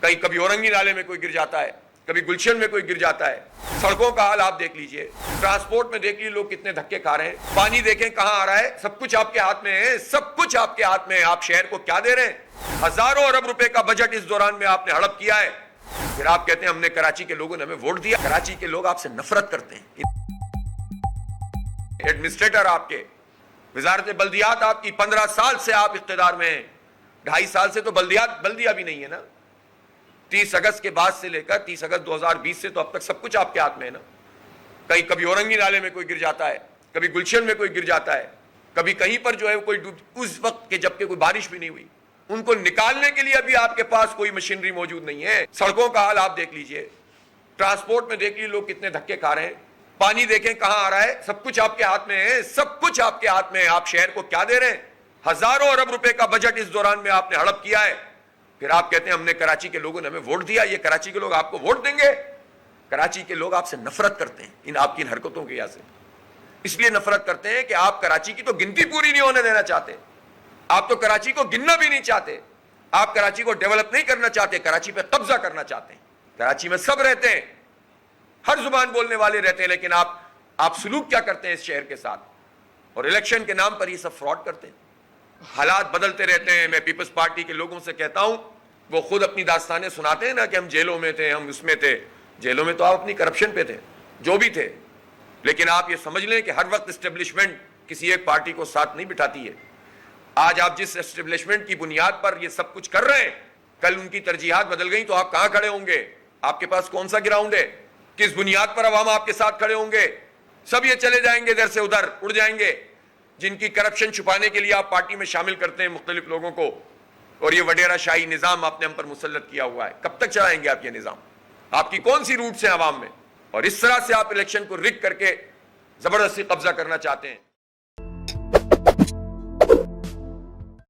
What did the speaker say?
کہیں کبھی اورنگی نالے میں کوئی گر جاتا ہے, کبھی گلشن میں کوئی گر جاتا ہے. سڑکوں کا حال آپ دیکھ لیجئے, ٹرانسپورٹ میں دیکھ لیجئے لوگ کتنے دھکے کھا رہے ہیں. پانی دیکھیں کہاں آ رہا ہے, سب کچھ آپ کے ہاتھ میں ہے, سب کچھ آپ کے ہاتھ میں ہے. آپ شہر کو کیا دے رہے ہیں؟ ہزاروں ارب روپے کا بجٹ اس دوران میں آپ نے ہڑپ کیا ہے. پھر آپ کہتے ہیں ہم نے کراچی کے لوگوں نے ہمیں ووٹ دیا. کراچی کے لوگ آپ سے نفرت کرتے ہیں. ایڈمنسٹریٹر آپ کے, وزارت بلدیات آپ کی 15 سال سے آپ اقتدار میں ہیں, 2.5 سال سے تو بلدیہ بھی نہیں ہے نا. 30 اگست کے بعد سے لے کر 30 اگست 2020 سے تو اب تک سب کچھ آپ کے ہاتھ میں ہے نا. کہیں کبھی اورنگی نالے میں کوئی گر جاتا ہے, کبھی گلشن میں کوئی گر جاتا ہے, کبھی کہیں پر جو ہے کوئی اس وقت کے جبکہ کوئی بارش بھی نہیں ہوئی, ان کو نکالنے کے لیے ابھی آپ کے پاس کوئی مشینری موجود نہیں ہے. سڑکوں کا حال آپ دیکھ لیجئے, ٹرانسپورٹ میں دیکھ لیجئے لوگ کتنے دھکے کھا رہے ہیں. پانی دیکھیں کہاں آ رہا ہے, سب کچھ آپ کے ہاتھ میں ہے, سب کچھ آپ کے ہاتھ میں ہے. آپ شہر کو کیا دے رہے ہیں؟ ہزاروں ارب روپے کا بجٹ اس دوران میں آپ نے ہڑپ کیا ہے. پھر آپ کہتے ہیں ہم نے کراچی کے لوگوں نے ہمیں ووٹ دیا. یہ کراچی کے لوگ آپ کو ووٹ دیں گے؟ کراچی کے لوگ آپ سے نفرت کرتے ہیں آپ کی ان حرکتوں کی وجہ سے. اس لیے نفرت کرتے ہیں کہ آپ کراچی کی تو گنتی پوری نہیں ہونے دینا چاہتے. آپ تو کراچی کو گننا بھی نہیں چاہتے. آپ کراچی کو ڈیولپ نہیں کرنا چاہتے, کراچی پہ قبضہ کرنا چاہتے ہیں. کراچی میں سب رہتے ہیں, ہر زبان بولنے والے رہتے ہیں, لیکن آپ سلوک کیا کرتے ہیں اس شہر کے ساتھ؟ اور الیکشن کے نام پر یہ سب فراڈ کرتے ہیں. حالات بدلتے رہتے ہیں. میں پیپلز پارٹی کے لوگوں سے کہتا ہوں, وہ خود اپنی داستانیں سناتے ہیں نا کہ ہم جیلوں میں تھے, ہم اس میں تھے. جیلوں میں تو آپ اپنی کرپشن پہ تھے, جو بھی تھے, لیکن آپ یہ سمجھ لیں کہ ہر وقت اسٹیبلشمنٹ کسی ایک پارٹی کو ساتھ نہیں بٹھاتی ہے. آج آپ جس اسٹیبلشمنٹ کی بنیاد پر یہ سب کچھ کر رہے ہیں, کل ان کی ترجیحات بدل گئی تو آپ کہاں کھڑے ہوں گے؟ آپ کے پاس کون سا گراؤنڈ ہے؟ کس بنیاد پر عوام آپ کے ساتھ کھڑے ہوں گے؟ سب یہ چلے جائیں گے, ادھر سے ادھر اڑ جائیں گے. جن کی کرپشن چھپانے کے لیے آپ پارٹی میں شامل کرتے ہیں مختلف لوگوں کو, اور یہ وڈیرا شاہی نظام آپ نے ہم پر مسلط کیا ہوا ہے. کب تک چلائیں گے آپ یہ نظام؟ آپ کی کون سی روٹس ہیں عوام میں؟ اور اس طرح سے آپ الیکشن کو رگ کر کے زبردستی قبضہ کرنا چاہتے ہیں.